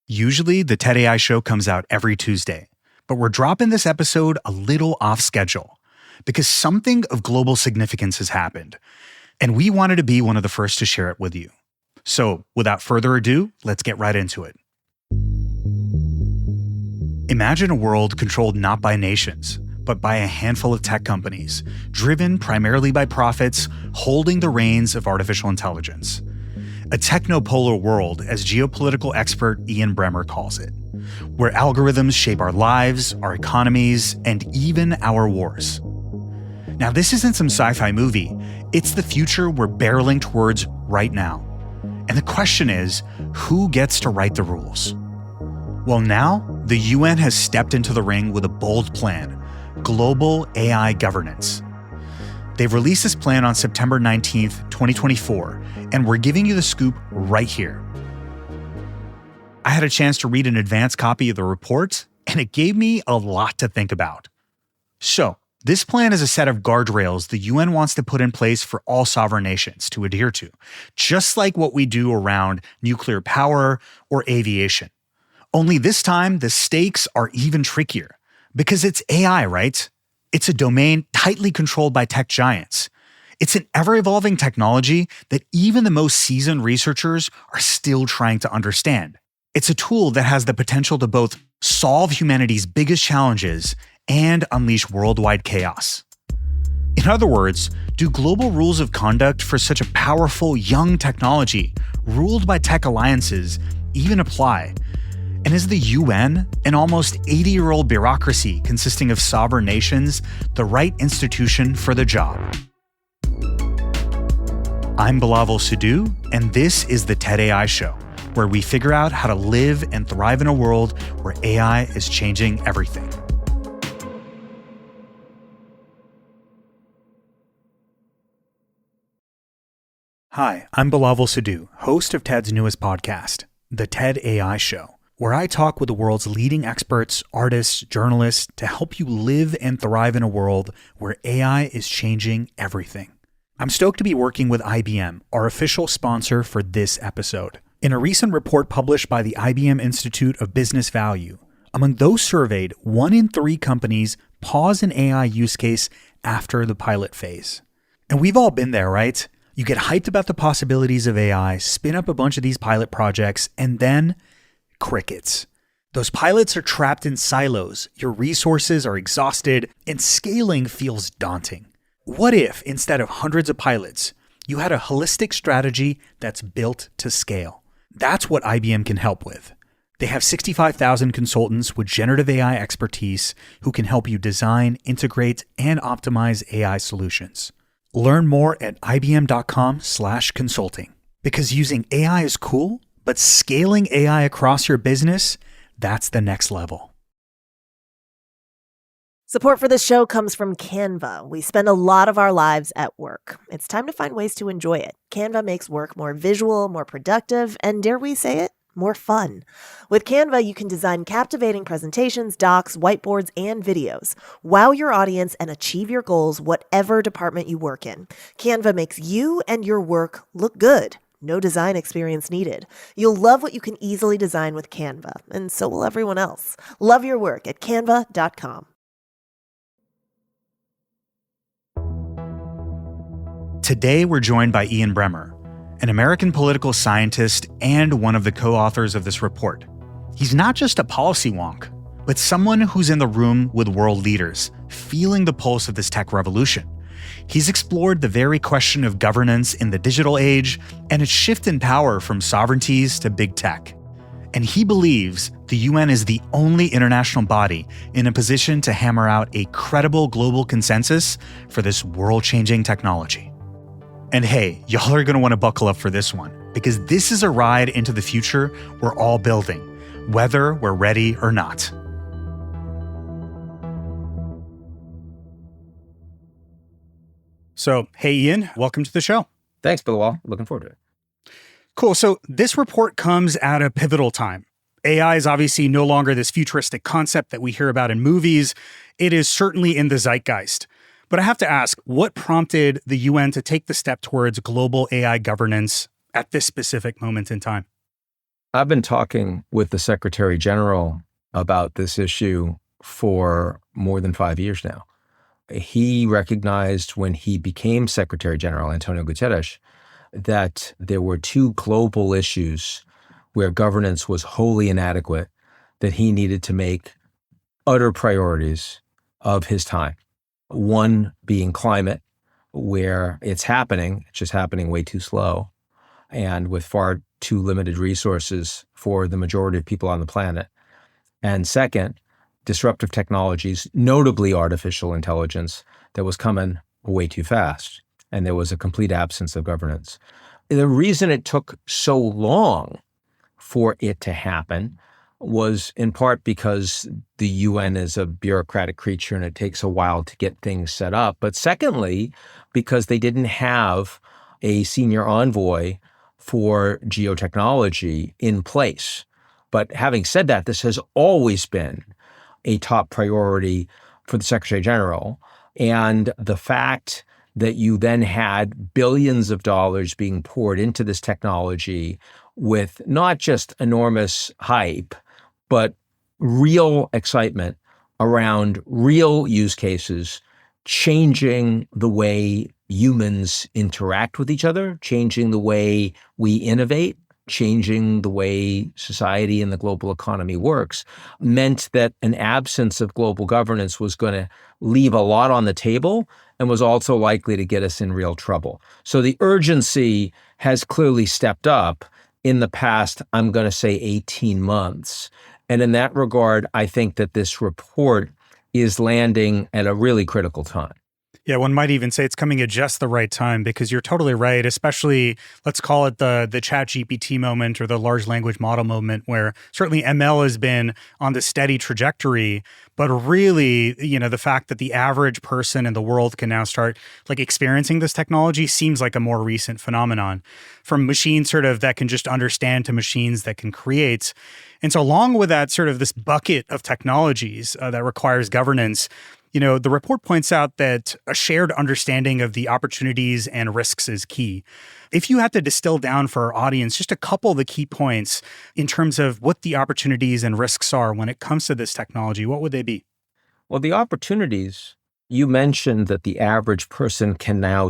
Usually, the TED AI show comes out every Tuesday, but we're dropping this episode a little off schedule because something of global significance has happened, and we wanted to be one of the first to share it with you. So, without further ado, let's get right into it. Imagine a world controlled not by nations, but by a handful of tech companies, driven primarily by profits, holding the reins of artificial intelligence. A technopolar world, as geopolitical expert Ian Bremmer calls it, where algorithms shape our lives, our economies, and even our wars. Now, this isn't some sci-fi movie. It's the future we're barreling towards right now. And the question is, who gets to write the rules? Well, now, the UN has stepped into the ring with a bold plan: global AI governance. They've released this plan on September 19th, 2024, and we're giving you the scoop right here. I had a chance to read an advanced copy of the report, and it gave me a lot to think about. So, this plan is a set of guardrails the UN wants to put in place for all sovereign nations to adhere to, just like what we do around nuclear power or aviation. Only this time, the stakes are even trickier, because it's AI, right? It's a domain tightly controlled by tech giants. It's an ever-evolving technology that even the most seasoned researchers are still trying to understand. It's a tool that has the potential to both solve humanity's biggest challenges and unleash worldwide chaos. In other words, do global rules of conduct for such a powerful young technology, ruled by tech alliances, even apply? And is the UN, an almost 80-year-old bureaucracy consisting of sovereign nations, the right institution for the job? I'm Bilawal, and this is the TED AI Show, where we figure out how to live and thrive in a world where AI is changing everything. Hi, I'm Bilawal, host of TED's newest podcast, the TED AI Show, where I talk with the world's leading experts, artists, journalists to help you live and thrive in a world where AI is changing everything. I'm stoked to be working with IBM, our official sponsor for this episode. In a recent report published by the IBM Institute of Business Value, among those surveyed, 1 in 3 companies pause an AI use case after the pilot phase. And we've all been there, right? You get hyped about the possibilities of AI, spin up a bunch of these pilot projects, and then crickets. Those pilots are trapped in silos, your resources are exhausted, and scaling feels daunting. What if, instead of hundreds of pilots, you had a holistic strategy that's built to scale? That's what IBM can help with. They have 65,000 consultants with generative AI expertise who can help you design, integrate, and optimize AI solutions. Learn more at ibm.com/consulting. Because using AI is cool, but scaling AI across your business, that's the next level. Support for this show comes from Canva. We spend a lot of our lives at work. It's time to find ways to enjoy it. Canva makes work more visual, more productive, and dare we say it, more fun. With Canva, you can design captivating presentations, docs, whiteboards, and videos. Wow your audience and achieve your goals, whatever department you work in. Canva makes you and your work look good. No design experience needed. You'll love what you can easily design with Canva, and so will everyone else. Love your work at canva.com. Today, we're joined by Ian Bremmer, an American political scientist and one of the co-authors of this report. He's not just a policy wonk, but someone who's in the room with world leaders, feeling the pulse of this tech revolution. He's explored the very question of governance in the digital age and its shift in power from sovereignties to big tech. And he believes the UN is the only international body in a position to hammer out a credible global consensus for this world-changing technology. And hey, y'all are going to want to buckle up for this one, because this is a ride into the future we're all building, whether we're ready or not. So, hey Ian, welcome to the show. Thanks, Bilawal. Looking forward to it. Cool. So this report comes at a pivotal time. AI is obviously no longer this futuristic concept that we hear about in movies. It is certainly in the zeitgeist. But I have to ask, what prompted the UN to take the step towards global AI governance at this specific moment in time? I've been talking with the Secretary General about this issue for more than 5 years now. He recognized when he became Secretary General, Antonio Guterres, that there were two global issues where governance was wholly inadequate, that he needed to make utter priorities of his time. One being climate, where it's just happening way too slow and with far too limited resources for the majority of people on the planet. And second, disruptive technologies, notably artificial intelligence, that was coming way too fast. And there was a complete absence of governance. The reason it took so long for it to happen was in part because the UN is a bureaucratic creature and it takes a while to get things set up. But secondly, because they didn't have a senior envoy for geotechnology in place. But having said that, this has always been a top priority for the Secretary General. And the fact that you then had billions of dollars being poured into this technology with not just enormous hype, but real excitement around real use cases, changing the way humans interact with each other, changing the way we innovate, changing the way society and the global economy works, meant that an absence of global governance was going to leave a lot on the table and was also likely to get us in real trouble. So the urgency has clearly stepped up in the past, I'm going to say 18 months. And in that regard, I think that this report is landing at a really critical time. Yeah, one might even say it's coming at just the right time because you're totally right, especially let's call it the chat GPT moment or the large language model moment where certainly ML has been on the steady trajectory, but really, the fact that the average person in the world can now start like experiencing this technology seems like a more recent phenomenon from machines sort of that can just understand to machines that can create. And so along with that sort of this bucket of technologies that requires governance, the report points out that a shared understanding of the opportunities and risks is key. If you had to distill down for our audience just a couple of the key points in terms of what the opportunities and risks are when it comes to this technology, what would they be? Well, the opportunities, you mentioned that the average person can now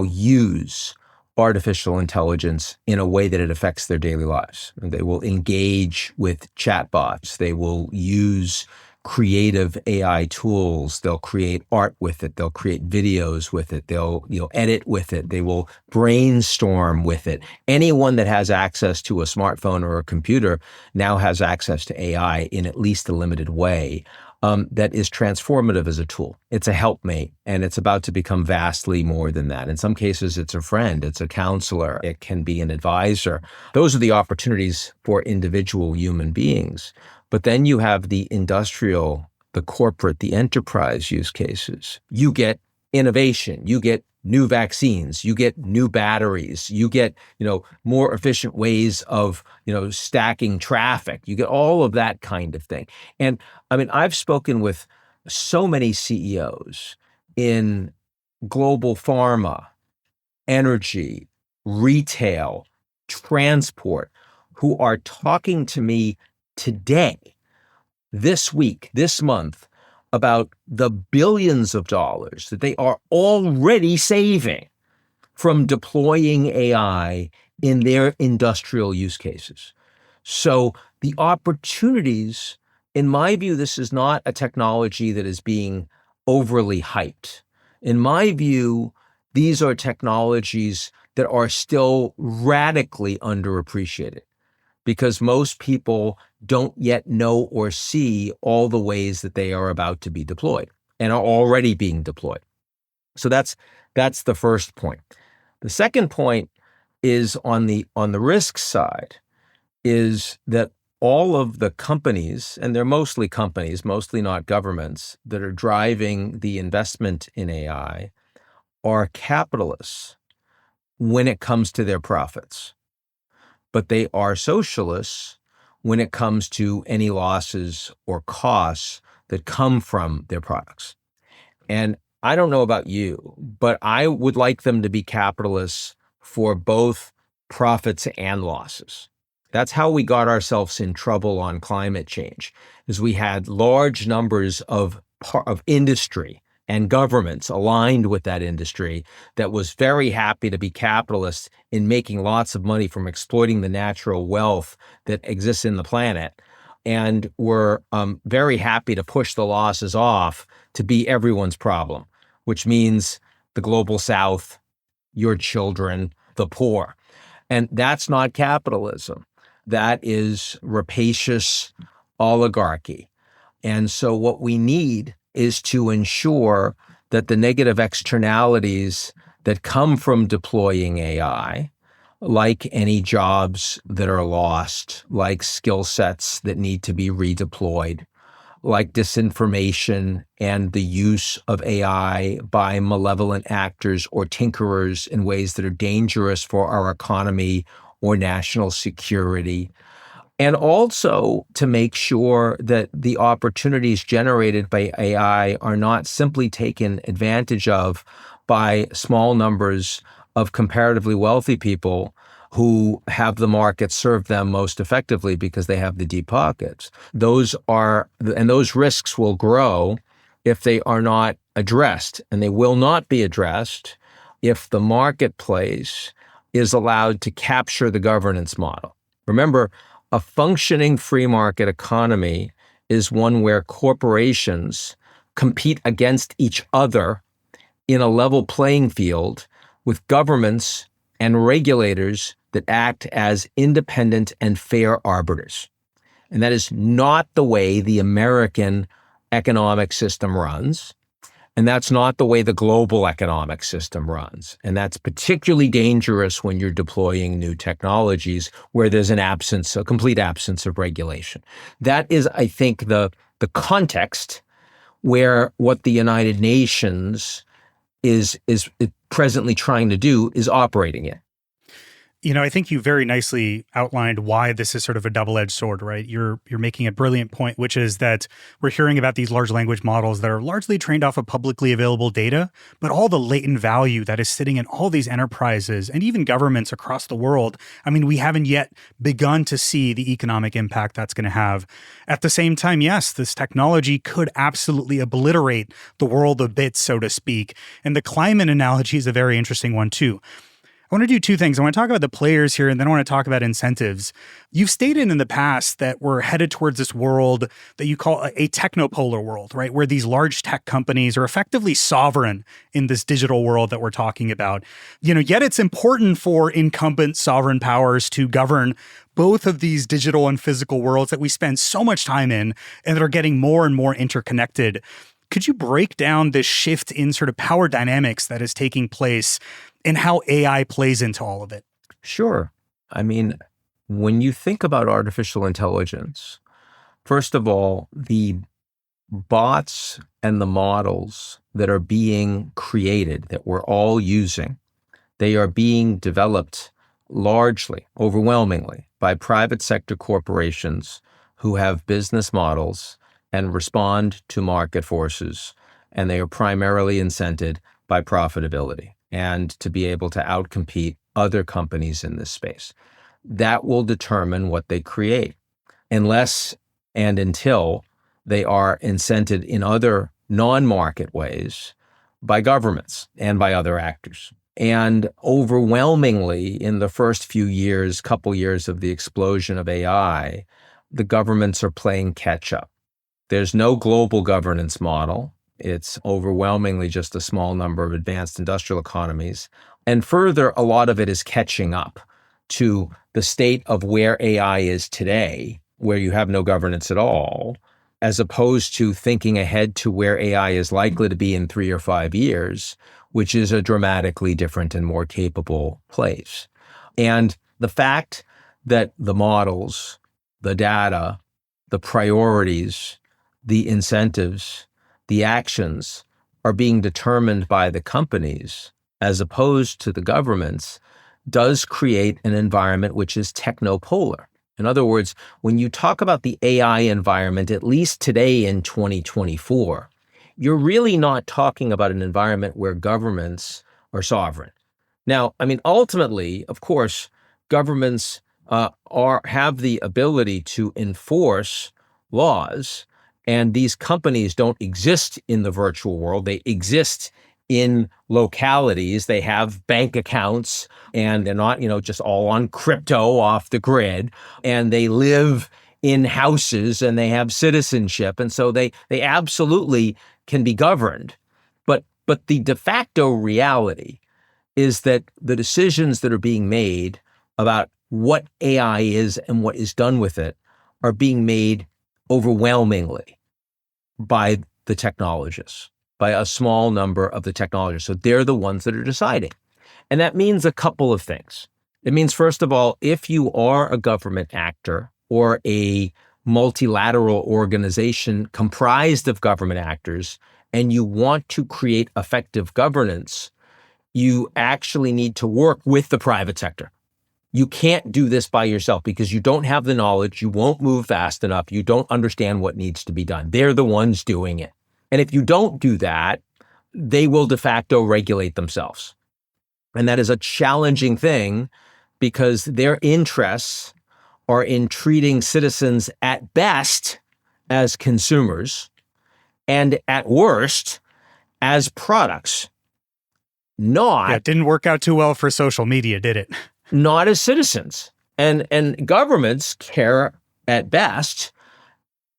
use artificial intelligence in a way that it affects their daily lives. They will engage with chatbots. They will use creative AI tools. They'll create art with it. They'll create videos with it. They'll edit with it. They will brainstorm with it. Anyone that has access to a smartphone or a computer now has access to AI in at least a limited way. That is transformative as a tool. It's a helpmate, and it's about to become vastly more than that. In some cases, it's a friend, it's a counselor, it can be an advisor. Those are the opportunities for individual human beings. But then you have the industrial, the corporate, the enterprise use cases. You get innovation, you get new vaccines, you get new batteries, you get, more efficient ways of, stacking traffic. You get all of that kind of thing. And I've spoken with so many CEOs in global pharma, energy, retail, transport, who are talking to me today, this week, this month, about the billions of dollars that they are already saving from deploying AI in their industrial use cases. So the opportunities, in my view, this is not a technology that is being overly hyped. In my view, these are technologies that are still radically underappreciated because most people don't yet know or see all the ways that they are about to be deployed and are already being deployed. So that's the first point. The second point is on the risk side, is that all of the companies, and they're mostly companies, mostly not governments, that are driving the investment in AI are capitalists when it comes to their profits. But they are socialists when it comes to any losses or costs that come from their products. And I don't know about you, but I would like them to be capitalists for both profits and losses. That's how we got ourselves in trouble on climate change, is we had large numbers of industry and governments aligned with that industry that was very happy to be capitalists in making lots of money from exploiting the natural wealth that exists in the planet, and were very happy to push the losses off to be everyone's problem, which means the global South, your children, the poor. And that's not capitalism. That is rapacious oligarchy. And so what we need is to ensure that the negative externalities that come from deploying AI, like any jobs that are lost, like skill sets that need to be redeployed, like disinformation and the use of AI by malevolent actors or tinkerers in ways that are dangerous for our economy or national security. And also to make sure that the opportunities generated by AI are not simply taken advantage of by small numbers of comparatively wealthy people who have the market serve them most effectively because they have the deep pockets. Those risks will grow if they are not addressed, and they will not be addressed if the marketplace is allowed to capture the governance model. Remember, a functioning free market economy is one where corporations compete against each other in a level playing field with governments and regulators that act as independent and fair arbiters. And that is not the way the American economic system runs. And that's not the way the global economic system runs. And that's particularly dangerous when you're deploying new technologies where there's a complete absence of regulation. That is, I think, the context where what the United Nations is presently trying to do is operating in. I think you very nicely outlined why this is sort of a double-edged sword, right? You're making a brilliant point, which is that we're hearing about these large language models that are largely trained off of publicly available data, but all the latent value that is sitting in all these enterprises and even governments across the world. I mean, we haven't yet begun to see the economic impact that's going to have. At the same time, yes, this technology could absolutely obliterate the world of bits, so to speak. And the climate analogy is a very interesting one too. I want to do two things. I want to talk about the players here, and then I want to talk about incentives. You've stated in the past that we're headed towards this world that you call a technopolar world, right? Where these large tech companies are effectively sovereign in this digital world that we're talking about. Yet it's important for incumbent sovereign powers to govern both of these digital and physical worlds that we spend so much time in and that are getting more and more interconnected. Could you break down this shift in sort of power dynamics that is taking place and how AI plays into all of it? Sure. I mean, when you think about artificial intelligence, first of all, the bots and the models that are being created, that we're all using, they are being developed largely, overwhelmingly, by private sector corporations who have business models and respond to market forces, and they are primarily incented by profitability and to be able to outcompete other companies in this space. That will determine what they create, unless and until they are incented in other non-market ways by governments and by other actors. And overwhelmingly, in the first couple years of the explosion of AI, the governments are playing catch up. There's no global governance model. It's overwhelmingly just a small number of advanced industrial economies. And further, a lot of it is catching up to the state of where AI is today, where you have no governance at all, as opposed to thinking ahead to where AI is likely to be in 3 or 5 years, which is a dramatically different and more capable place. And the fact that the models, the data, the priorities, the incentives, the actions are being determined by the companies as opposed to the governments does create an environment which is technopolar. In other words, when you talk about the AI environment, at least today in 2024, you're really not talking about an environment where governments are sovereign. Now, I mean, ultimately, of course, governments have the ability to enforce laws. And these companies don't exist in the virtual world. They exist in localities. They have bank accounts, and they're not, just all on crypto off the grid. And they live in houses, and they have citizenship. And so they absolutely can be governed. But the de facto reality is that the decisions that are being made about what AI is and what is done with it are being made overwhelmingly by the technologists, by a small number of the technologists. So they're the ones that are deciding. And that means a couple of things. It means, first of all, if you are a government actor or a multilateral organization comprised of government actors, and you want to create effective governance, you actually need to work with the private sector. You can't do this by yourself because you don't have the knowledge, you won't move fast enough, you don't understand what needs to be done. They're the ones doing it. And if you don't do that, they will de facto regulate themselves. And that is a challenging thing because their interests are in treating citizens at best as consumers and at worst as products. It didn't work out too well for social media, did it? Not as citizens. And governments care at best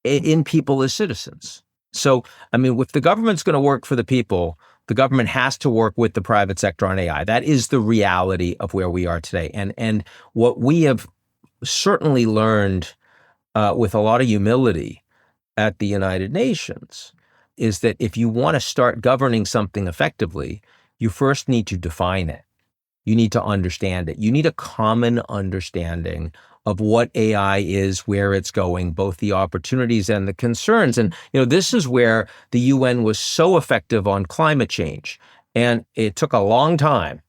in people as citizens. So, if the government's going to work for the people, the government has to work with the private sector on AI. That is the reality of where we are today. And what we have certainly learned with a lot of humility at the United Nations is that if you want to start governing something effectively, you first need to define it. You need to understand it. You need a common understanding of what AI is, where it's going, both the opportunities and the concerns. And, this is where the UN was so effective on climate change. And it took a long time,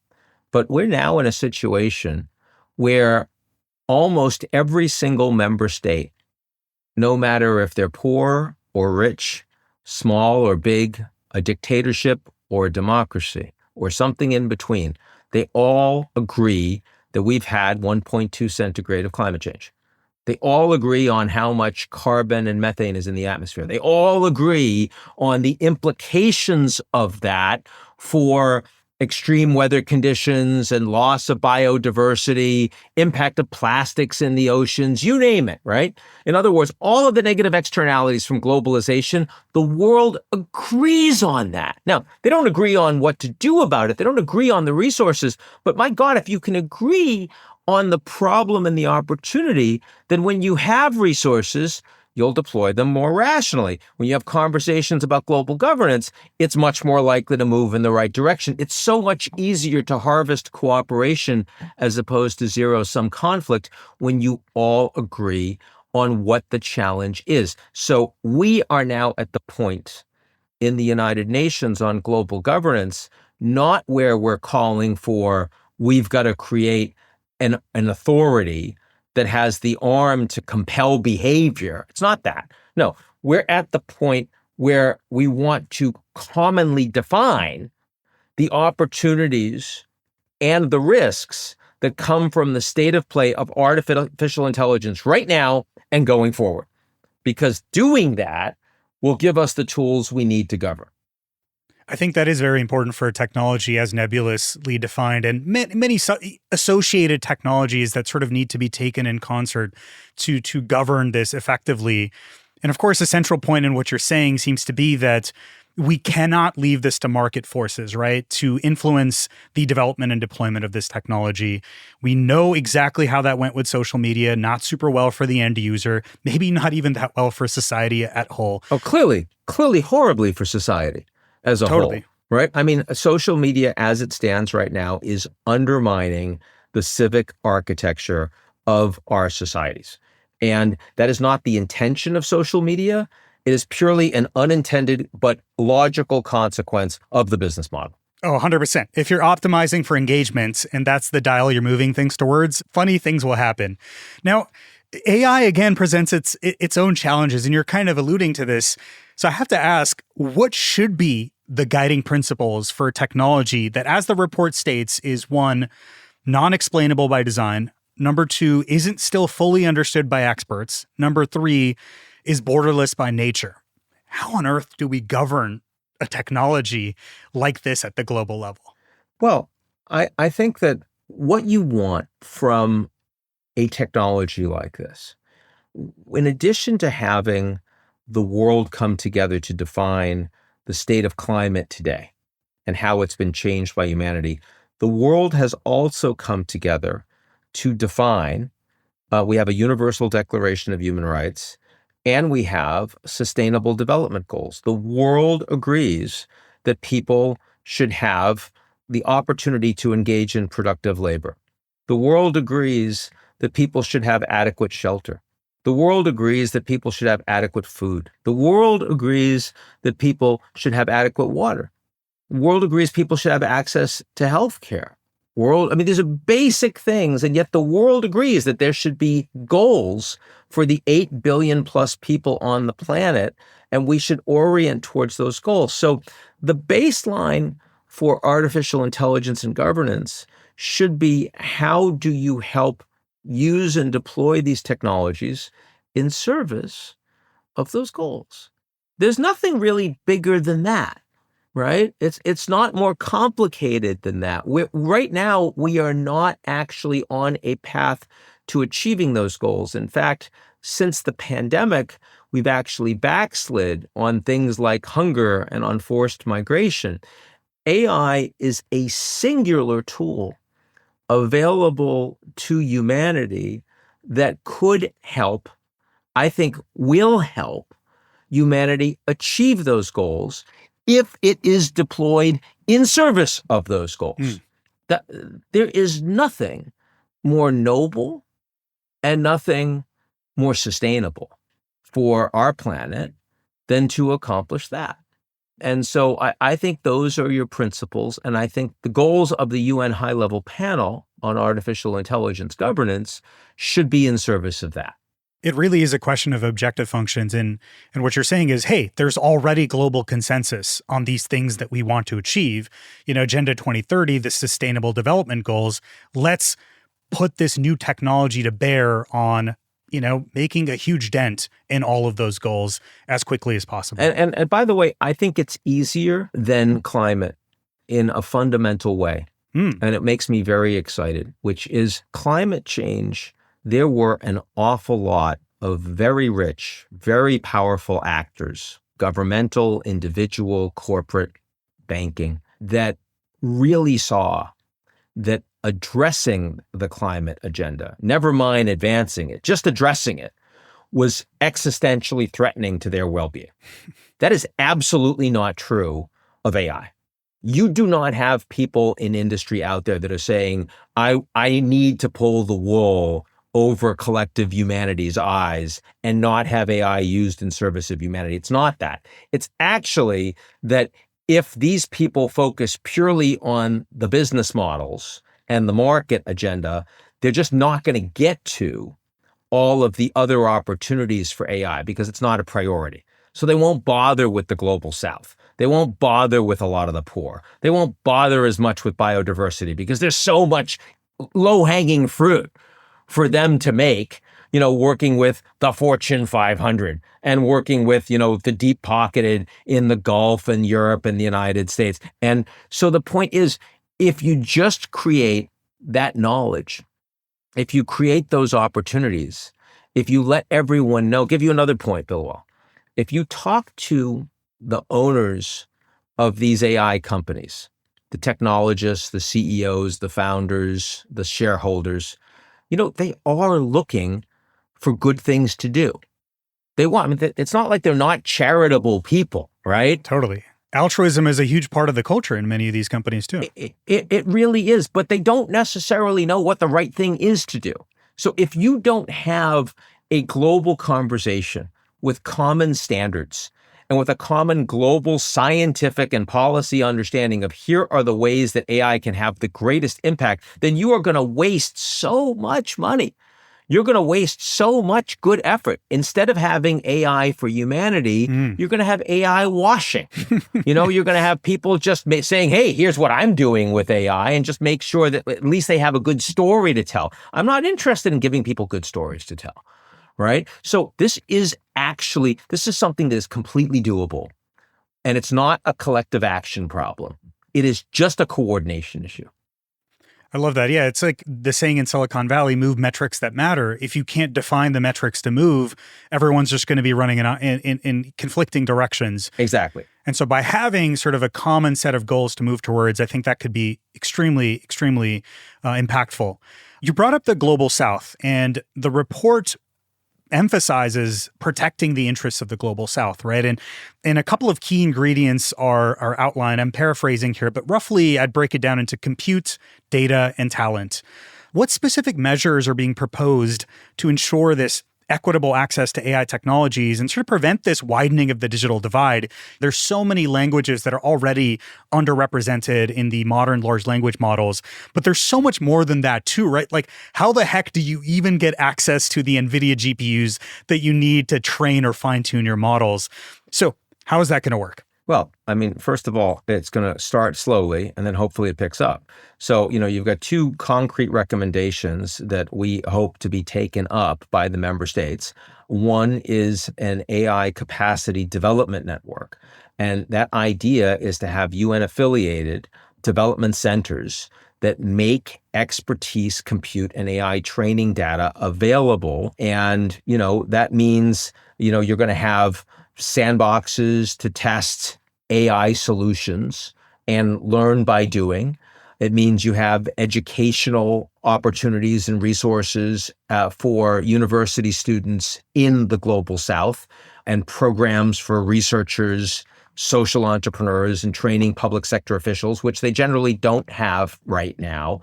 but we're now in a situation where almost every single member state, no matter if they're poor or rich, small or big, a dictatorship or a democracy, or something in between, they all agree that we've had 1.2 centigrade of climate change. They all agree on how much carbon and methane is in the atmosphere. They all agree on the implications of that for extreme weather conditions and loss of biodiversity, impact of plastics in the oceans, you name it, right? In other words, all of the negative externalities from globalization, the world agrees on that. Now, they don't agree on what to do about it. They don't agree on the resources. But my God, if you can agree on the problem and the opportunity, then when you have resources, you'll deploy them more rationally. When you have conversations about global governance, it's much more likely to move in the right direction. It's so much easier to harvest cooperation as opposed to zero-sum conflict when you all agree on what the challenge is. So we are now at the point in the United Nations on global governance, not where we're calling for, we've got to create an authority that has the arm to compel behavior. It's not that. No, we're at the point where we want to commonly define the opportunities and the risks that come from the state of play of artificial intelligence right now and going forward. Because doing that will give us the tools we need to govern. I think that is very important for technology as nebulously defined, and many associated technologies that sort of need to be taken in concert to govern this effectively. And of course, a central point in what you're saying seems to be that we cannot leave this to market forces, right, to influence the development and deployment of this technology. We know exactly how that went with social media, not super well for the end user, maybe not even that well for society at whole. Oh, clearly horribly for society as a whole, right? Social media as it stands right now is undermining the civic architecture of our societies. And that is not the intention of social media. It is purely an unintended but logical consequence of the business model. Oh, 100%. If you're optimizing for engagement and that's the dial you're moving things towards, funny things will happen. Now, AI again presents its own challenges, and you're kind of alluding to this. So I have to ask, what should be the guiding principles for technology that, as the report states, is one, non-explainable by design, Number 2, isn't still fully understood by experts. Number 3, is borderless by nature. How on earth do we govern a technology like this at the global level? Well, I think that what you want from a technology like this, in addition to having the world come together to define the state of climate today and how it's been changed by humanity, the world has also come together to define, we have a Universal Declaration of Human Rights, and we have Sustainable Development Goals. The world agrees that people should have the opportunity to engage in productive labor. The world agrees that people should have adequate shelter. The world agrees that people should have adequate food. The world agrees that people should have adequate water. The world agrees people should have access to health care. These are basic things, and yet the world agrees that there should be goals for the 8 billion plus people on the planet, and we should orient towards those goals. So the baseline for artificial intelligence and governance should be, how do you help use and deploy these technologies in service of those goals? There's nothing really bigger than that. Right? It's not more complicated than that. Right now, we are not actually on a path to achieving those goals. In fact, since the pandemic, we've actually backslid on things like hunger and on forced migration. AI is a singular tool available to humanity that could help, I think will help humanity achieve those goals if it is deployed in service of those goals. There is nothing more noble and nothing more sustainable for our planet than to accomplish that. And so I think those are your principles. And I think the goals of the UN high-level panel on artificial intelligence governance should be in service of that. It really is a question of objective functions. And what you're saying is, hey, there's already global consensus on these things that we want to achieve. Agenda 2030, the Sustainable Development Goals. Let's put this new technology to bear on, making a huge dent in all of those goals as quickly as possible. And by the way, I think it's easier than climate in a fundamental way. And it makes me very excited, which is climate change. There were an awful lot of very rich, very powerful actors, governmental, individual, corporate, banking, that really saw that addressing the climate agenda, never mind advancing it, just addressing it, was existentially threatening to their well-being. That is absolutely not true of AI. You do not have people in industry out there that are saying, I need to pull the wool over collective humanity's eyes and not have AI used in service of humanity. It's not that. It's actually that if these people focus purely on the business models and the market agenda, they're just not going to get to all of the other opportunities for AI because it's not a priority. So they won't bother with the global south. They won't bother with a lot of the poor. They won't bother as much with biodiversity because there's so much low-hanging fruit for them to make, working with the Fortune 500 and working with, the deep-pocketed in the Gulf and Europe and the United States. And so the point is, if you just create that knowledge, if you create those opportunities, if you let everyone know, give you another point, Bilawal. If you talk to the owners of these AI companies, the technologists, the CEOs, the founders, the shareholders, they are looking for good things to do. They want, it's not like they're not charitable people, right? Totally. Altruism is a huge part of the culture in many of these companies too. It really is, but they don't necessarily know what the right thing is to do. So if you don't have a global conversation with common standards and with a common global scientific and policy understanding of here are the ways that AI can have the greatest impact, then you are going to waste so much money. you're going to waste so much good effort. Instead of having AI for humanity, you're going to have AI washing. You're going to have people just saying, hey, here's what I'm doing with AI, and just make sure that at least they have a good story to tell. I'm not interested in giving people good stories to tell, right? So this is something that is completely doable. And it's not a collective action problem. It is just a coordination issue. I love that. Yeah, it's like the saying in Silicon Valley, move metrics that matter. If you can't define the metrics to move, everyone's just going to be running in conflicting directions. Exactly. And so by having sort of a common set of goals to move towards, I think that could be extremely, extremely impactful. You brought up the Global South, and the report emphasizes protecting the interests of the Global South, right? And a couple of key ingredients are outlined. I'm paraphrasing here, but roughly I'd break it down into compute, data, and talent. What specific measures are being proposed to ensure this equitable access to AI technologies and sort of prevent this widening of the digital divide? There's so many languages that are already underrepresented in the modern large language models, but there's so much more than that too, right? Like, how the heck do you even get access to the NVIDIA GPUs that you need to train or fine-tune your models? So how is that going to work? Well, I mean, first of all, it's going to start slowly, and then hopefully it picks up. So, you've got two concrete recommendations that we hope to be taken up by the member states. One is an AI capacity development network. And that idea is to have UN-affiliated development centers that make expertise, compute, and AI training data available. And, that means, you're going to have sandboxes to test AI solutions and learn by doing. It means you have educational opportunities and resources for university students in the Global South, and programs for researchers, social entrepreneurs, and training public sector officials, which they generally don't have right now.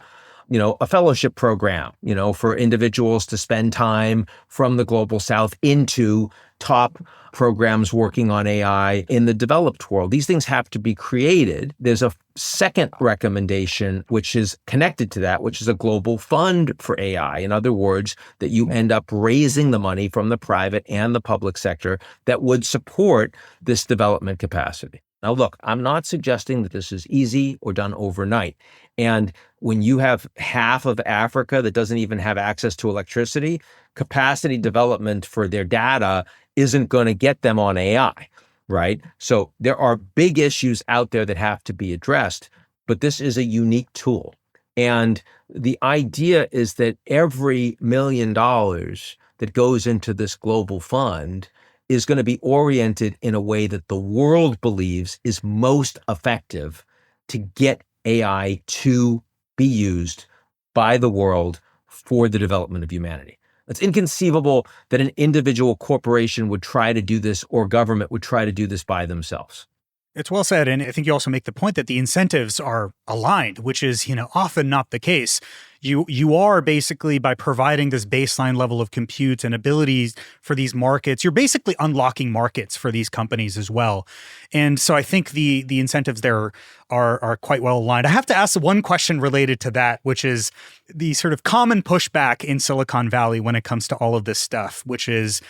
A fellowship program, for individuals to spend time from the Global South into top programs working on AI in the developed world. These things have to be created. There's a second recommendation, which is connected to that, which is a global fund for AI. In other words, that you end up raising the money from the private and the public sector that would support this development capacity. Now, look, I'm not suggesting that this is easy or done overnight. And when you have half of Africa that doesn't even have access to electricity, capacity development for their data isn't going to get them on AI, right? So there are big issues out there that have to be addressed, but this is a unique tool. And the idea is that every $1 million that goes into this global fund is going to be oriented in a way that the world believes is most effective to get AI to be used by the world for the development of humanity. It's inconceivable that an individual corporation would try to do this, or government would try to do this by themselves. It's well said. And I think you also make the point that the incentives are aligned, which is, often not the case. You are basically, by providing this baseline level of compute and abilities for these markets, you're basically unlocking markets for these companies as well. And so I think the incentives there are quite well aligned. I have to ask one question related to that, which is the sort of common pushback in Silicon Valley when it comes to all of this stuff, which is,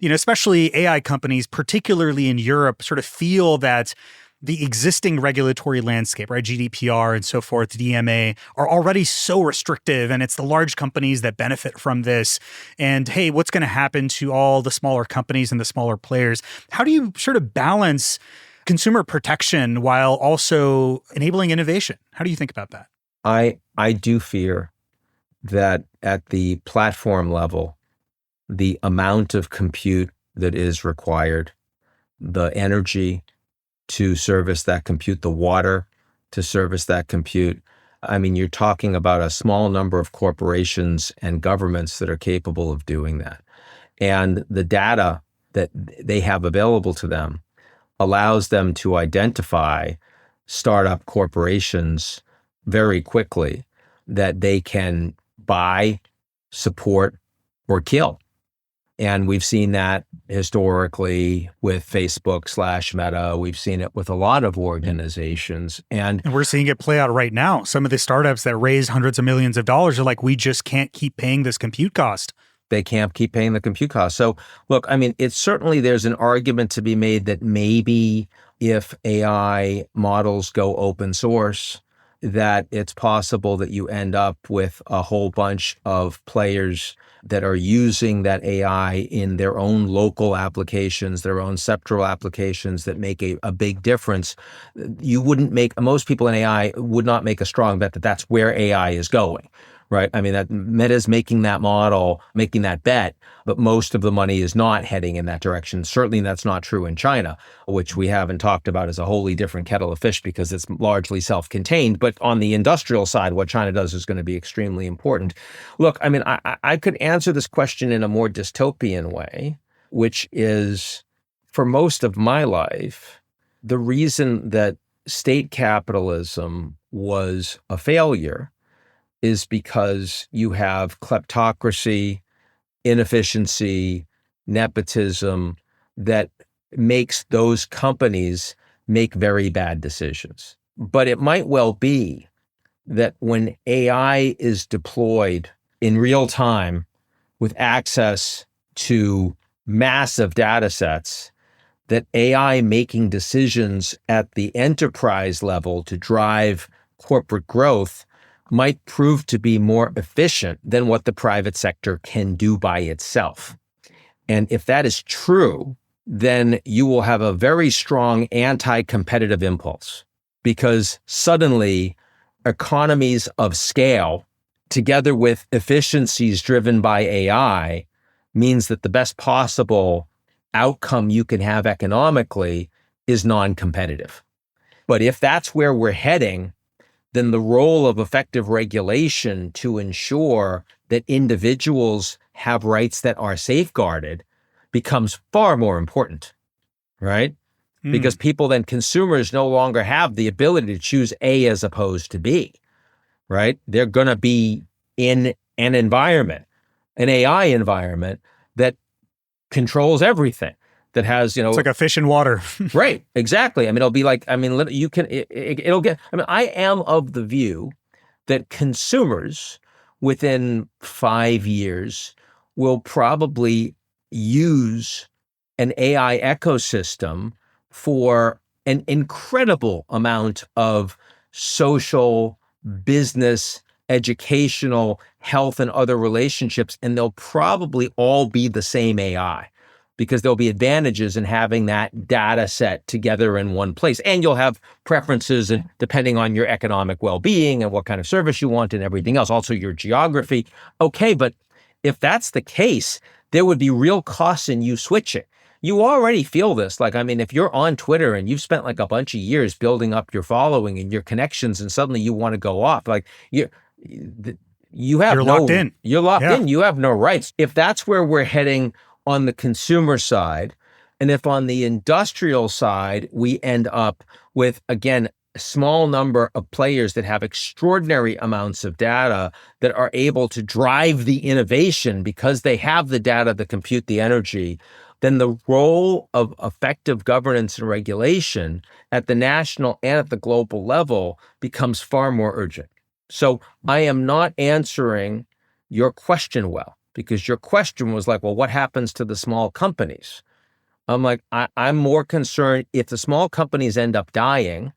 especially AI companies, particularly in Europe, sort of feel that the existing regulatory landscape, right, GDPR and so forth, DMA, are already so restrictive, and it's the large companies that benefit from this. And hey, what's going to happen to all the smaller companies and the smaller players? How do you sort of balance consumer protection while also enabling innovation? How do you think about that? I do fear that at the platform level, the amount of compute that is required, the energy to service that compute, the water to service that compute. I mean, you're talking about a small number of corporations and governments that are capable of doing that. And the data that they have available to them allows them to identify startup corporations very quickly that they can buy, support, or kill. And we've seen that historically with Facebook/Meta. We've seen it with a lot of organizations. And we're seeing it play out right now. Some of the startups that raise hundreds of millions of dollars are like, we just can't keep paying this compute cost. They can't keep paying the compute costs. So look, I mean, it's certainly there's an argument to be made that maybe if AI models go open source, that it's possible that you end up with a whole bunch of players that are using that AI in their own local applications, their own sectoral applications that make a big difference. You wouldn't make, most people in AI would not make a strong bet that that's where AI is going, right? I mean, that Meta's making that model, making that bet, but most of the money is not heading in that direction. Certainly that's not true in China, which we haven't talked about as a wholly different kettle of fish because it's largely self-contained. But on the industrial side, what China does is going to be extremely important. Look, I mean, I could answer this question in a more dystopian way, which is for most of my life, the reason that state capitalism was a failure is because you have kleptocracy, inefficiency, nepotism that makes those companies make very bad decisions. But it might well be that when AI is deployed in real time with access to massive data sets, that AI making decisions at the enterprise level to drive corporate growth might prove to be more efficient than what the private sector can do by itself. And if that is true, then you will have a very strong anti-competitive impulse because suddenly economies of scale together with efficiencies driven by AI means that the best possible outcome you can have economically is non-competitive. But if that's where we're heading, then the role of effective regulation to ensure that individuals have rights that are safeguarded becomes far more important, right? Because people then, consumers no longer have the ability to choose A as opposed to B, right? They're going to be in an environment, an AI environment that controls everything. That has, It's like a fish in water. Right, exactly. I mean, it'll be like, I mean, you can, it'll get, I mean, I am of the view that consumers within 5 years will probably use an AI ecosystem for an incredible amount of social, business, educational, health, and other relationships, and they'll probably all be the same AI. Because there'll be advantages in having that data set together in one place. And you'll have preferences and depending on your economic well-being and what kind of service you want and everything else, also your geography. Okay, but if that's the case, there would be real costs in you switching. You already feel this. Like, I mean, if you're on Twitter and you've spent like a bunch of years building up your following and your connections and suddenly you want to go off, like you have You're locked in. You're locked in. You have no rights. If that's where we're heading on the consumer side, and if on the industrial side, we end up with, again, a small number of players that have extraordinary amounts of data that are able to drive the innovation because they have the data, the compute, the energy, then the role of effective governance and regulation at the national and at the global level becomes far more urgent. So I am not answering your question well. Because your question was like, well, what happens to the small companies? I'm like, I'm more concerned if the small companies end up dying,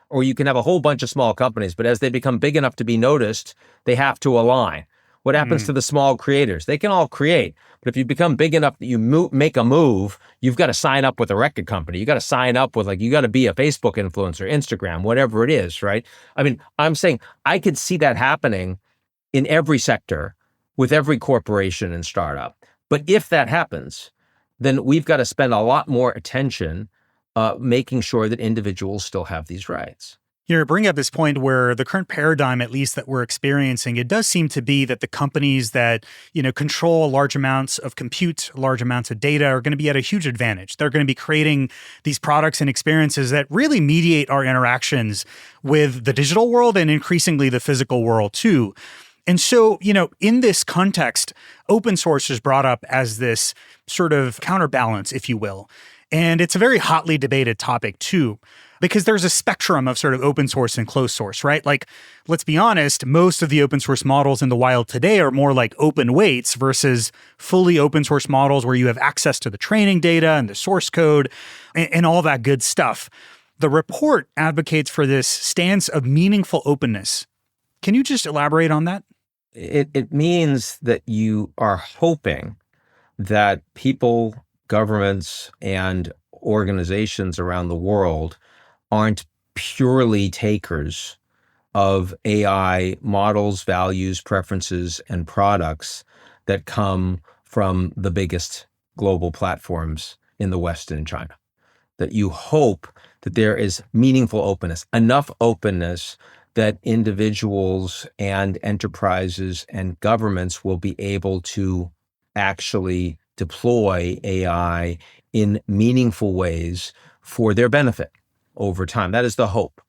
or you can have a whole bunch of small companies, but as they become big enough to be noticed, they have to align. What happens to the small creators? They can all create, but if you become big enough that you make a move, you've got to sign up with a record company. You got to sign up with you got to be a Facebook influencer, Instagram, whatever it is, right? I mean, I'm saying I could see that happening in every sector, with every corporation and startup. But if that happens, then we've got to spend a lot more attention making sure that individuals still have these rights. You're bringing up this point where the current paradigm, at least that we're experiencing, it does seem to be that the companies that, control large amounts of compute, large amounts of data are going to be at a huge advantage. They're going to be creating these products and experiences that really mediate our interactions with the digital world and increasingly the physical world too. And so, in this context, open source is brought up as this sort of counterbalance, if you will. And it's a very hotly debated topic too. Because there's a spectrum of sort of open source and closed source, right? Like, let's be honest, most of the open source models in the wild today are more like open weights versus fully open source models where you have access to the training data and the source code and all that good stuff. The report advocates for this stance of meaningful openness. Can you just elaborate on that? It means that you are hoping that people, governments, and organizations around the world aren't purely takers of AI models, values, preferences, and products that come from the biggest global platforms in the West and China. That you hope that there is meaningful openness, enough openness that individuals and enterprises and governments will be able to actually deploy AI in meaningful ways for their benefit over time. That is the hope.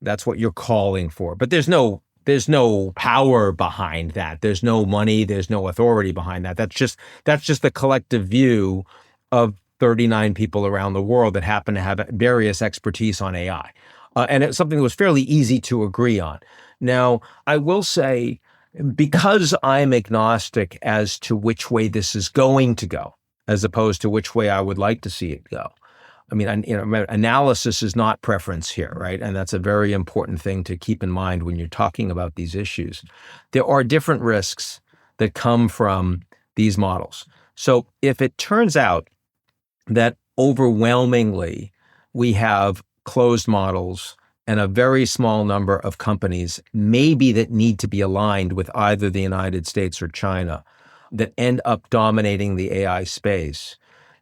That's what you're calling for. But there's no power behind that. There's no money, there's no authority behind that. That's just the collective view of 39 people around the world that happen to have various expertise on AI. And it's something that was fairly easy to agree on. Now, I will say, because I'm agnostic as to which way this is going to go, as opposed to which way I would like to see it go. I mean, analysis is not preference here, right? And that's a very important thing to keep in mind when you're talking about these issues. There are different risks that come from these models. So if it turns out that overwhelmingly we have closed models and a very small number of companies maybe that need to be aligned with either the United States or China that end up dominating the AI space,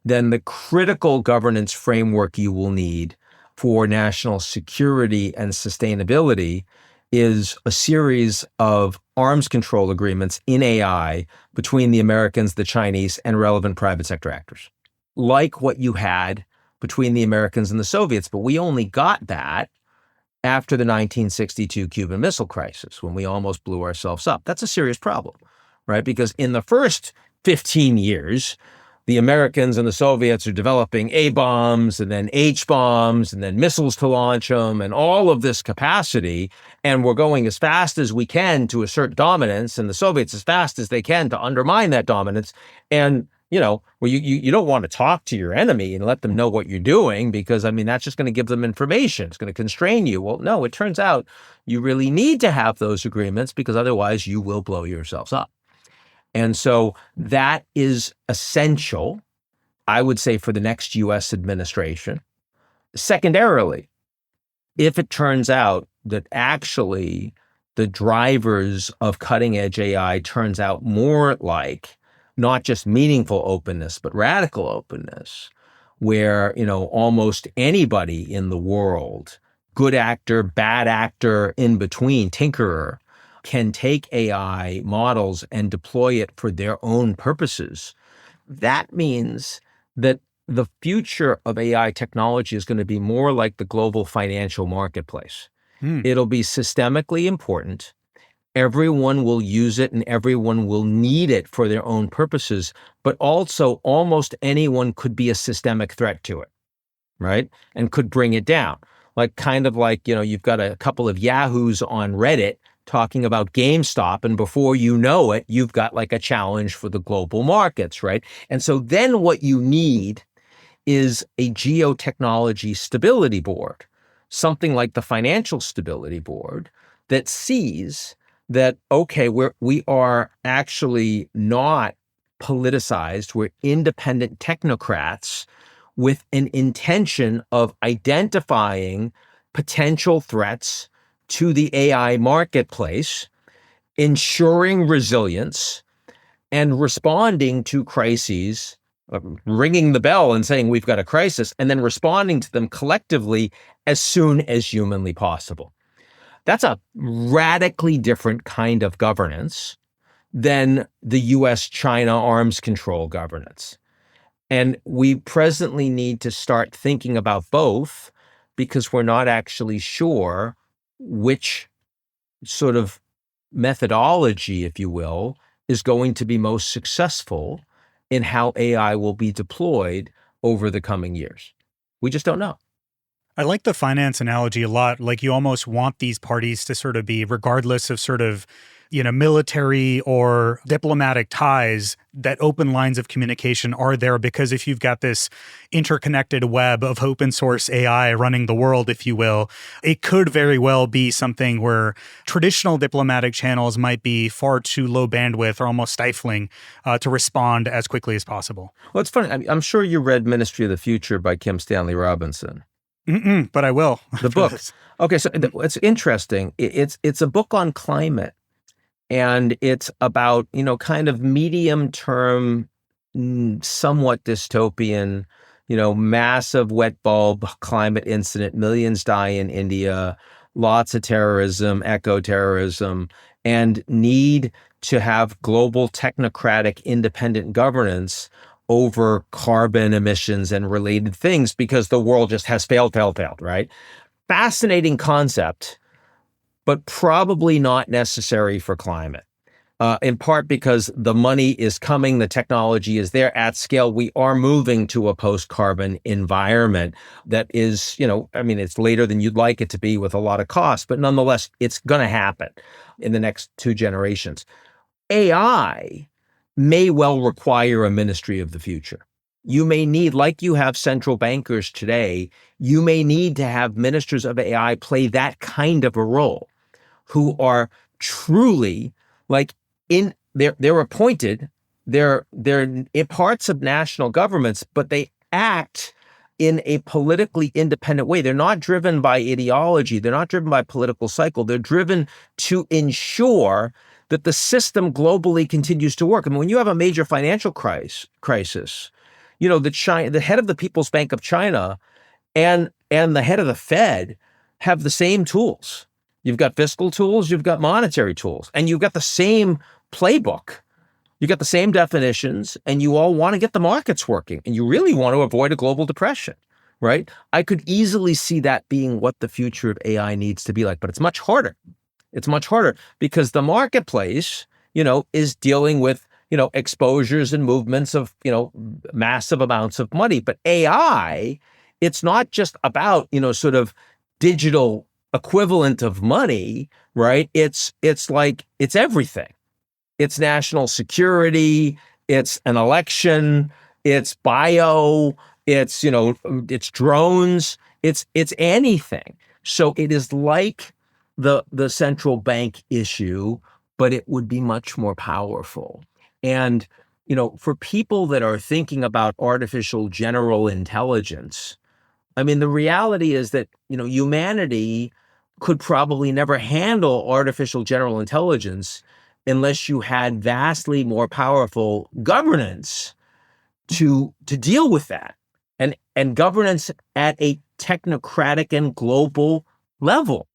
then the critical governance framework you will need for national security and sustainability is a series of arms control agreements in AI between the Americans, the Chinese, and relevant private sector actors, like what you had between the Americans and the Soviets. But we only got that after the 1962 Cuban Missile Crisis, when we almost blew ourselves up. That's a serious problem, right? Because in the first 15 years, the Americans and the Soviets are developing A-bombs and then H-bombs and then missiles to launch them and all of this capacity. And we're going as fast as we can to assert dominance, and the Soviets as fast as they can to undermine that dominance. And you don't want to talk to your enemy and let them know what you're doing, because, I mean, that's just going to give them information. It's going to constrain you. Well, no, it turns out you really need to have those agreements, because otherwise you will blow yourselves up. And so that is essential, I would say, for the next U.S. administration. Secondarily, if it turns out that actually the drivers of cutting edge AI turns out more like not just meaningful openness, but radical openness, where, almost anybody in the world, good actor, bad actor, in between, tinkerer, can take AI models and deploy it for their own purposes. That means that the future of AI technology is going to be more like the global financial marketplace. It'll be systemically important. Everyone will use it and everyone will need it for their own purposes, but also almost anyone could be a systemic threat to it, right? And could bring it down. You've got a couple of yahoos on Reddit talking about GameStop, and before you know it, you've got like a challenge for the global markets, right? And so then what you need is a geotechnology stability board, something like the Financial Stability Board, that sees that, okay, we are actually not politicized, we're independent technocrats with an intention of identifying potential threats to the AI marketplace, ensuring resilience, and responding to crises, ringing the bell and saying we've got a crisis, and then responding to them collectively as soon as humanly possible. That's a radically different kind of governance than the US-China arms control governance. And we presently need to start thinking about both, because we're not actually sure which sort of methodology, if you will, is going to be most successful in how AI will be deployed over the coming years. We just don't know. I like the finance analogy a lot. Like you almost want these parties to sort of be, regardless of sort of, military or diplomatic ties, that open lines of communication are there, because if you've got this interconnected web of open source AI running the world, if you will, it could very well be something where traditional diplomatic channels might be far too low bandwidth or almost stifling to respond as quickly as possible. Well, it's funny. I'm sure you read Ministry of the Future by Kim Stanley Robinson. But I will. The book. Okay, so it's interesting. It's a book on climate. And it's about, kind of medium-term, somewhat dystopian, massive wet bulb climate incident, millions die in India, lots of terrorism, eco-terrorism, and need to have global technocratic independent governance over carbon emissions and related things because the world just has failed, right? Fascinating concept, but probably not necessary for climate. In part because the money is coming, the technology is there at scale. We are moving to a post-carbon environment that is, it's later than you'd like it to be with a lot of cost, but nonetheless, it's going to happen in the next 2 generations. AI may well require a ministry of the future. You may need, like you have central bankers today, you may need to have ministers of AI play that kind of a role, who are truly they're appointed, they're in parts of national governments, but they act in a politically independent way. They're not driven by ideology. They're not driven by political cycle. They're driven to ensure that the system globally continues to work. I mean, when you have a major financial crisis, the head of the People's Bank of China and the head of the Fed have the same tools. You've got fiscal tools, you've got monetary tools, and you've got the same playbook. You got the same definitions, and you all want to get the markets working, and you really want to avoid a global depression, right? I could easily see that being what the future of AI needs to be like, but it's much harder. It's much harder because the marketplace, is dealing with, exposures and movements of, massive amounts of money. But AI, it's not just about, sort of digital equivalent of money, right? It's everything. It's national security, it's an election, it's bio, it's drones, it's anything. So it is like the central bank issue, but it would be much more powerful. And, for people that are thinking about artificial general intelligence, I mean, the reality is that, humanity could probably never handle artificial general intelligence unless you had vastly more powerful governance to deal with that, and governance at a technocratic and global level.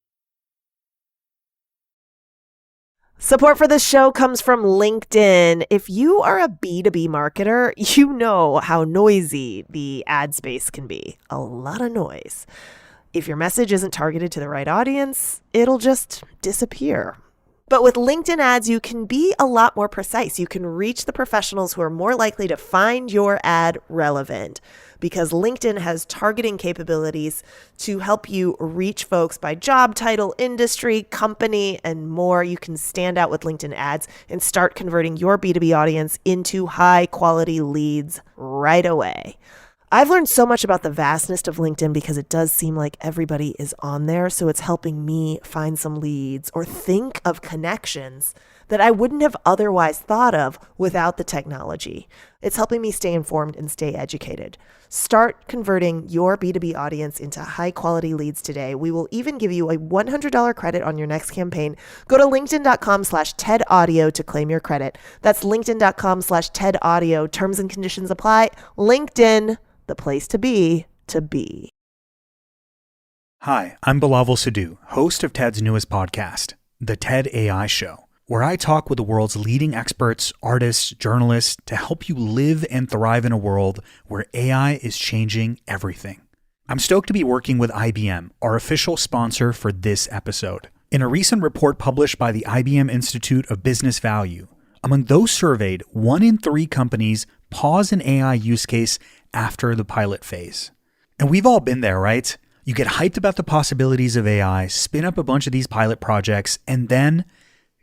Support for this show comes from LinkedIn. If you are a B2B marketer, you know how noisy the ad space can be. A lot of noise. If your message isn't targeted to the right audience, it'll just disappear. But with LinkedIn ads, you can be a lot more precise. You can reach the professionals who are more likely to find your ad relevant, because LinkedIn has targeting capabilities to help you reach folks by job title, industry, company, and more. You can stand out with LinkedIn ads and start converting your B2B audience into high quality leads right away. I've learned so much about the vastness of LinkedIn because it does seem like everybody is on there. So it's helping me find some leads or think of connections that I wouldn't have otherwise thought of without the technology. It's helping me stay informed and stay educated. Start converting your B2B audience into high quality leads today. We will even give you a $100 credit on your next campaign. Go to linkedin.com/TEDaudio to claim your credit. That's linkedin.com/TEDaudio. Terms and conditions apply. LinkedIn, the place to be, to be. Hi, I'm Bilawal Sidhu, host of TED's newest podcast, The TED AI Show, where I talk with the world's leading experts, artists, journalists to help you live and thrive in a world where AI is changing everything. I'm stoked to be working with IBM, our official sponsor for this episode. In a recent report published by the IBM Institute of Business Value, among those surveyed, 1 in 3 companies pause an AI use case after the pilot phase. And we've all been there, right? You get hyped about the possibilities of AI, spin up a bunch of these pilot projects, and then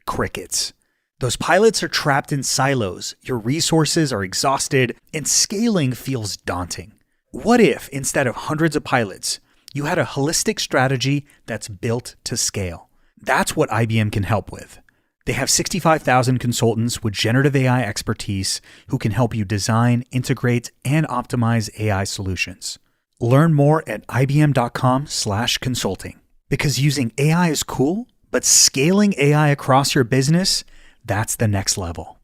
crickets. Those pilots are trapped in silos, your resources are exhausted, and scaling feels daunting. What if, instead of hundreds of pilots, you had a holistic strategy that's built to scale? That's what IBM can help with. They have 65,000 consultants with generative AI expertise who can help you design, integrate, and optimize AI solutions. Learn more at ibm.com/consulting. Because using AI is cool, but scaling AI across your business, that's the next level.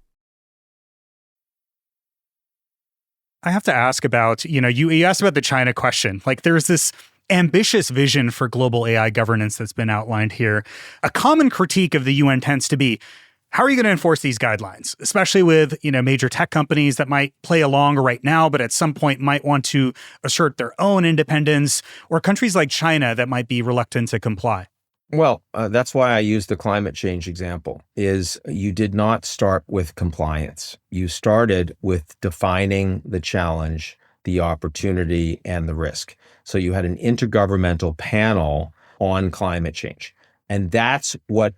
I have to ask about, you asked about the China question. Like, there's this ambitious vision for global AI governance that's been outlined here. A common critique of the UN tends to be, how are you going to enforce these guidelines, especially with, major tech companies that might play along right now, but at some point might want to assert their own independence, or countries like China that might be reluctant to comply? Well, that's why I use the climate change example, is you did not start with compliance. You started with defining the challenge, the opportunity, and the risk. So you had an intergovernmental panel on climate change. And that's what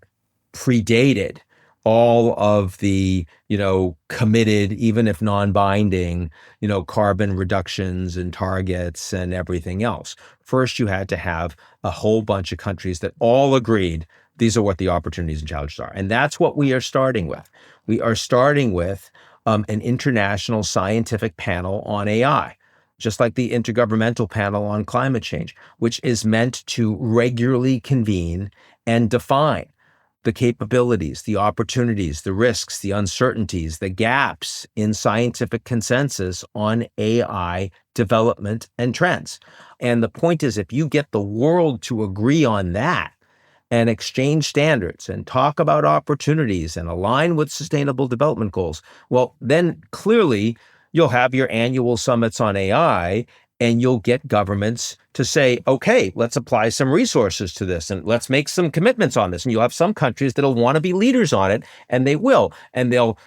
predated all of the, committed, even if non-binding, carbon reductions and targets and everything else. First, you had to have a whole bunch of countries that all agreed these are what the opportunities and challenges are. And that's what we are starting with. We are starting with an international scientific panel on AI, just like the Intergovernmental Panel on Climate Change, which is meant to regularly convene and define the capabilities, the opportunities, the risks, the uncertainties, the gaps in scientific consensus on AI development and trends. And the point is, if you get the world to agree on that and exchange standards and talk about opportunities and align with sustainable development goals, well, then clearly you'll have your annual summits on AI and you'll get governments to say, okay, let's apply some resources to this and let's make some commitments on this. And you'll have some countries that'll want to be leaders on it, and they will. And they'll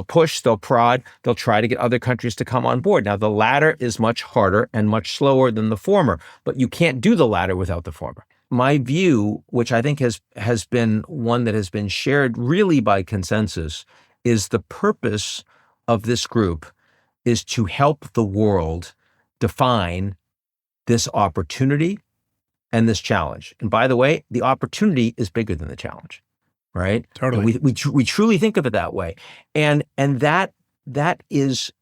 push, they'll prod, they'll try to get other countries to come on board. Now, the latter is much harder and much slower than the former, but you can't do the latter without the former. My view, which I think has been one that has been shared really by consensus, is the purpose of this group is to help the world define this opportunity and this challenge. And by the way, the opportunity is bigger than the challenge, right? Totally. And we truly think of it that way. And that is,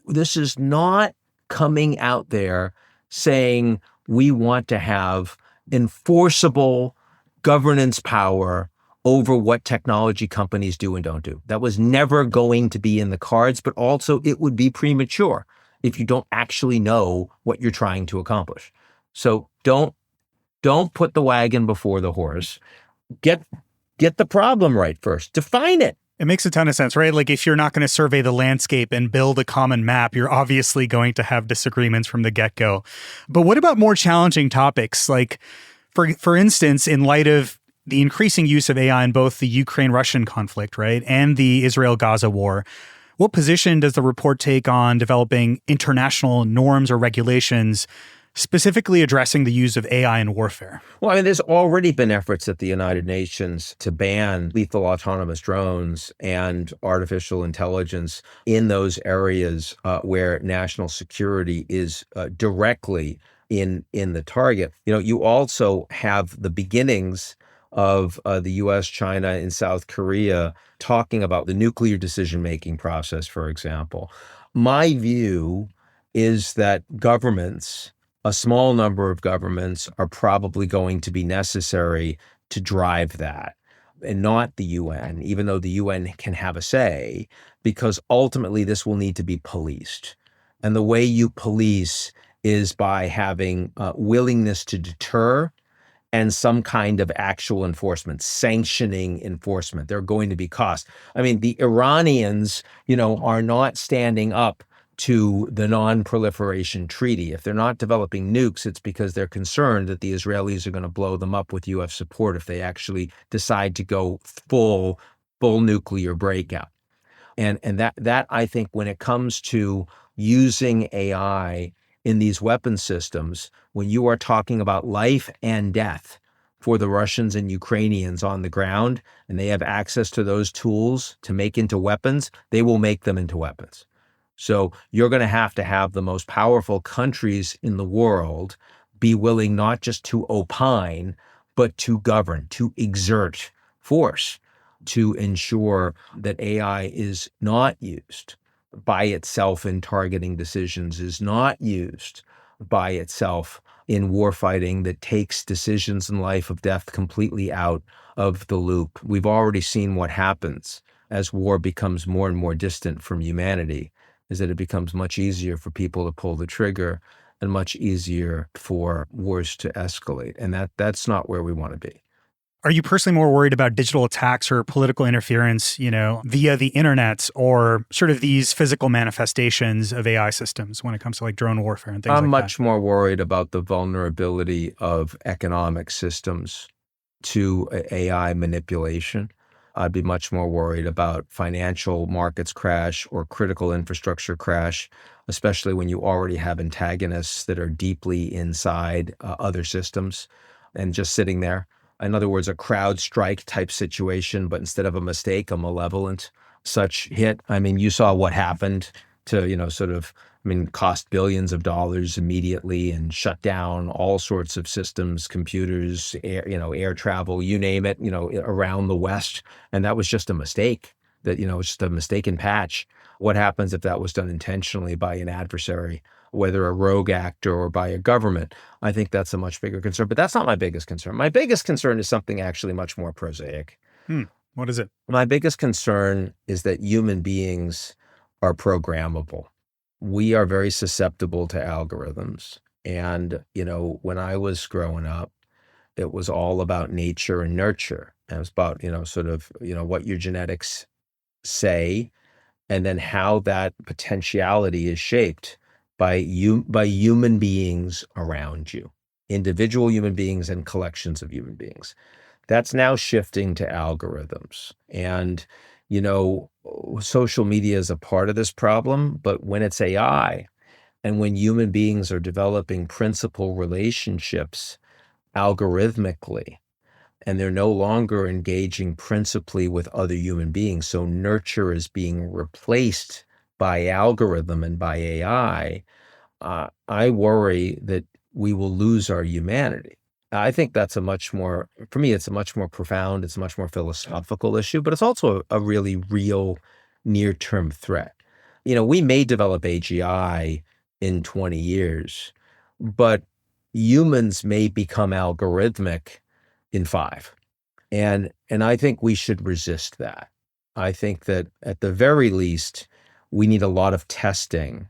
this is not coming out there saying we want to have enforceable governance power over what technology companies do and don't do. That was never going to be in the cards, but also it would be premature if you don't actually know what you're trying to accomplish. So don't put the wagon before the horse. Get the problem right first. Define it. It makes a ton of sense, right? Like, if you're not going to survey the landscape and build a common map, you're obviously going to have disagreements from the get-go. But what about more challenging topics? Like, for instance, in light of the increasing use of AI in both the Ukraine-Russian conflict, right, and the Israel-Gaza war, what position does the report take on developing international norms or regulations specifically addressing the use of AI in warfare? Well, I mean, there's already been efforts at the United Nations to ban lethal autonomous drones and artificial intelligence in those areas where national security is directly in the target. You also have the beginnings of the US, China, and South Korea talking about the nuclear decision-making process, for example. My view is that governments, a small number of governments, are probably going to be necessary to drive that, and not the UN, even though the UN can have a say, because ultimately this will need to be policed. And the way you police is by having willingness to deter and some kind of actual enforcement, sanctioning enforcement. There are going to be costs. I mean, the Iranians, are not standing up to the non-proliferation treaty. If they're not developing nukes, it's because they're concerned that the Israelis are going to blow them up with US support if they actually decide to go full nuclear breakout. And that I think, when it comes to using AI in these weapon systems, when you are talking about life and death for the Russians and Ukrainians on the ground, and they have access to those tools to make into weapons, they will make them into weapons. So you're going to have the most powerful countries in the world be willing not just to opine, but to govern, to exert force, to ensure that AI is not used by itself in targeting decisions, is not used by itself in warfighting that takes decisions in life of death completely out of the loop. We've already seen what happens as war becomes more and more distant from humanity, is that it becomes much easier for people to pull the trigger and much easier for wars to escalate. And that's not where we want to be. Are you personally more worried about digital attacks or political interference, via the internet, or sort of these physical manifestations of AI systems when it comes to like drone warfare and things like that? I'm much more worried about the vulnerability of economic systems to AI manipulation. I'd be much more worried about financial markets crash or critical infrastructure crash, especially when you already have antagonists that are deeply inside other systems and just sitting there. In other words, a crowd strike type situation, but instead of a mistake, a malevolent such hit. I mean, you saw what happened to, cost billions of dollars immediately and shut down all sorts of systems, computers, air travel, you name it, around the West. And that was just a mistake. It's just a mistaken patch. What happens if that was done intentionally by an adversary, whether a rogue actor or by a government? I think that's a much bigger concern, but that's not my biggest concern. My biggest concern is something actually much more prosaic. What is it? My biggest concern is that human beings are programmable. We are very susceptible to algorithms. And, when I was growing up, it was all about nature and nurture. And it was about, what your genetics say, and then how that potentiality is shaped by human beings around you, individual human beings and collections of human beings. That's now shifting to algorithms. And, social media is a part of this problem, but when it's AI and when human beings are developing principal relationships algorithmically, and they're no longer engaging principally with other human beings, so nurture is being replaced by algorithm and by AI, I worry that we will lose our humanity. I think that's for me, it's a much more profound, it's a much more philosophical issue, but it's also a really real near-term threat. We may develop AGI in 20 years, but humans may become algorithmic in 5. And I think we should resist that. I think that at the very least, we need a lot of testing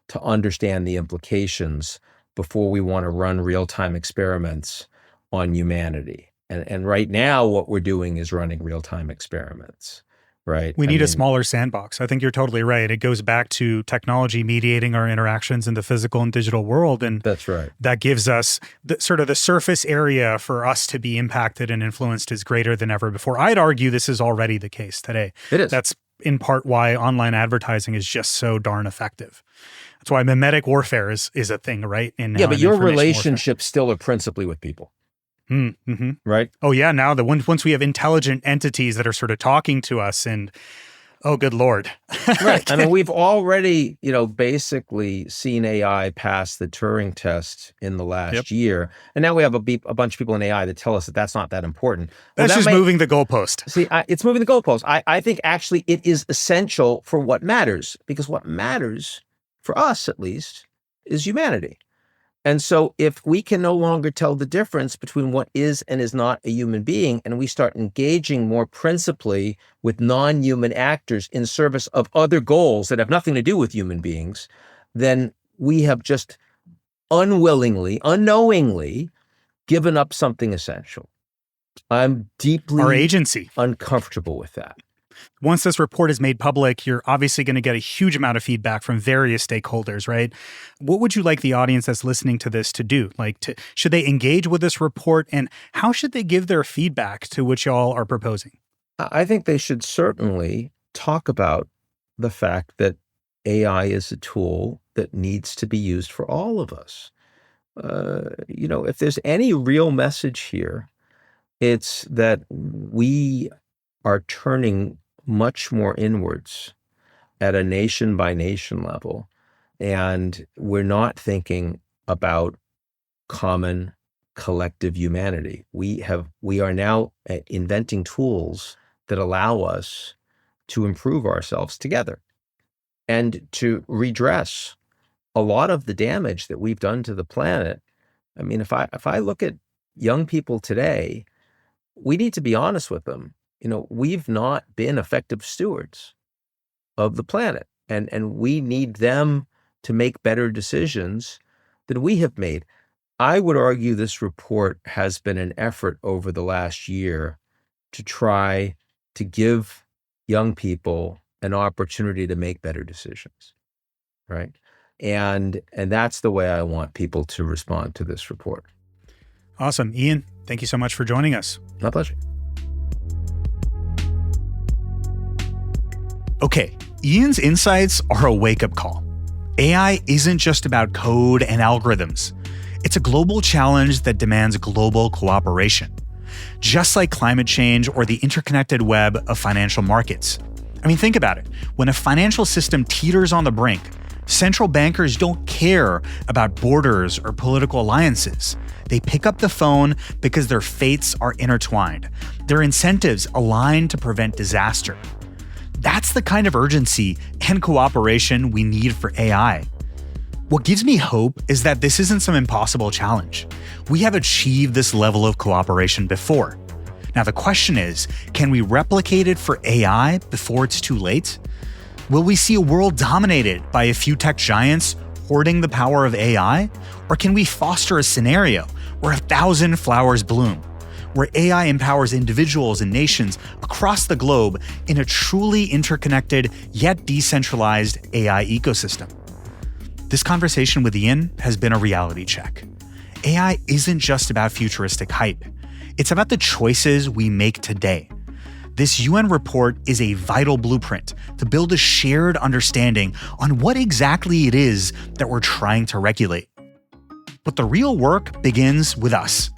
to understand the implications before we want to run real-time experiments on humanity. And right now, what we're doing is running real-time experiments, right? We need a smaller sandbox. I think you're totally right. It goes back to technology mediating our interactions in the physical and digital world. And that's right. That gives us the surface area for us to be impacted and influenced is greater than ever before. I'd argue this is already the case today. It is. That's in part why online advertising is just so darn effective. That's why mimetic warfare is a thing, right? But your relationships still are principally with people. Mm-hmm. Right? Oh yeah, now once we have intelligent entities that are sort of talking to us, and oh good Lord. Right. I mean, we've already, basically seen AI pass the Turing test in the last year. And now we have a bunch of people in AI that tell us that that's not that important. That's just moving the goalpost. See, it's moving the goalpost. I think actually it is essential for what matters, because what matters, for us at least, is humanity. And so if we can no longer tell the difference between what is and is not a human being, and we start engaging more principally with non-human actors in service of other goals that have nothing to do with human beings, then we have just unwillingly, unknowingly given up something essential. I'm deeply our agency uncomfortable with that. Once this report is made public, you're obviously going to get a huge amount of feedback from various stakeholders, right? What would you like the audience that's listening to this to do? Should they engage with this report, and how should they give their feedback to what y'all are proposing? I think they should certainly talk about the fact that AI is a tool that needs to be used for all of us. If there's any real message here, it's that we are turning much more inwards at a nation by nation level, and we're not thinking about common collective humanity. We are now inventing tools that allow us to improve ourselves together and to redress a lot of the damage that we've done to the planet. I mean, if I look at young people today, we need to be honest with them. We've not been effective stewards of the planet, and we need them to make better decisions than we have made. I would argue this report has been an effort over the last year to try to give young people an opportunity to make better decisions, right? And that's the way I want people to respond to this report. Awesome. Ian, thank you so much for joining us. My pleasure. Okay, Ian's insights are a wake-up call. AI isn't just about code and algorithms. It's a global challenge that demands global cooperation, just like climate change or the interconnected web of financial markets. I mean, think about it. When a financial system teeters on the brink, central bankers don't care about borders or political alliances. They pick up the phone because their fates are intertwined. Their incentives align to prevent disaster. That's the kind of urgency and cooperation we need for AI. What gives me hope is that this isn't some impossible challenge. We have achieved this level of cooperation before. Now the question is, can we replicate it for AI before it's too late? Will we see a world dominated by a few tech giants hoarding the power of AI? Or can we foster a scenario where 1,000 flowers bloom, where AI empowers individuals and nations across the globe in a truly interconnected yet decentralized AI ecosystem? This conversation with Ian has been a reality check. AI isn't just about futuristic hype. It's about the choices we make today. This UN report is a vital blueprint to build a shared understanding on what exactly it is that we're trying to regulate. But the real work begins with us,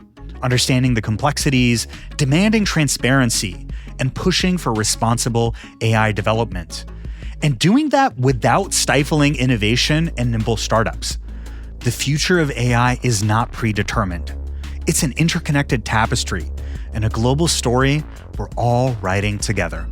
understanding the complexities, demanding transparency, and pushing for responsible AI development. And doing that without stifling innovation and nimble startups. The future of AI is not predetermined. It's an interconnected tapestry and a global story we're all writing together.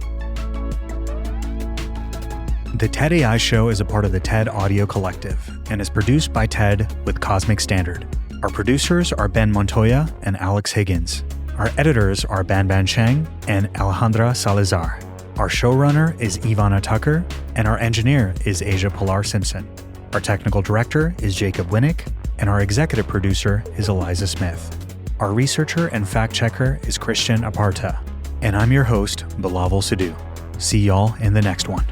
The TED AI Show is a part of the TED Audio Collective and is produced by TED with Cosmic Standard. Our producers are Ben Montoya and Alex Higgins. Our editors are Ban Cheng and Alejandra Salazar. Our showrunner is Ivana Tucker, and our engineer is Asia Pilar Simpson. Our technical director is Jacob Winnick, and our executive producer is Eliza Smith. Our researcher and fact-checker is Christian Aparta. And I'm your host, Bilawal Sidhu. See y'all in the next one.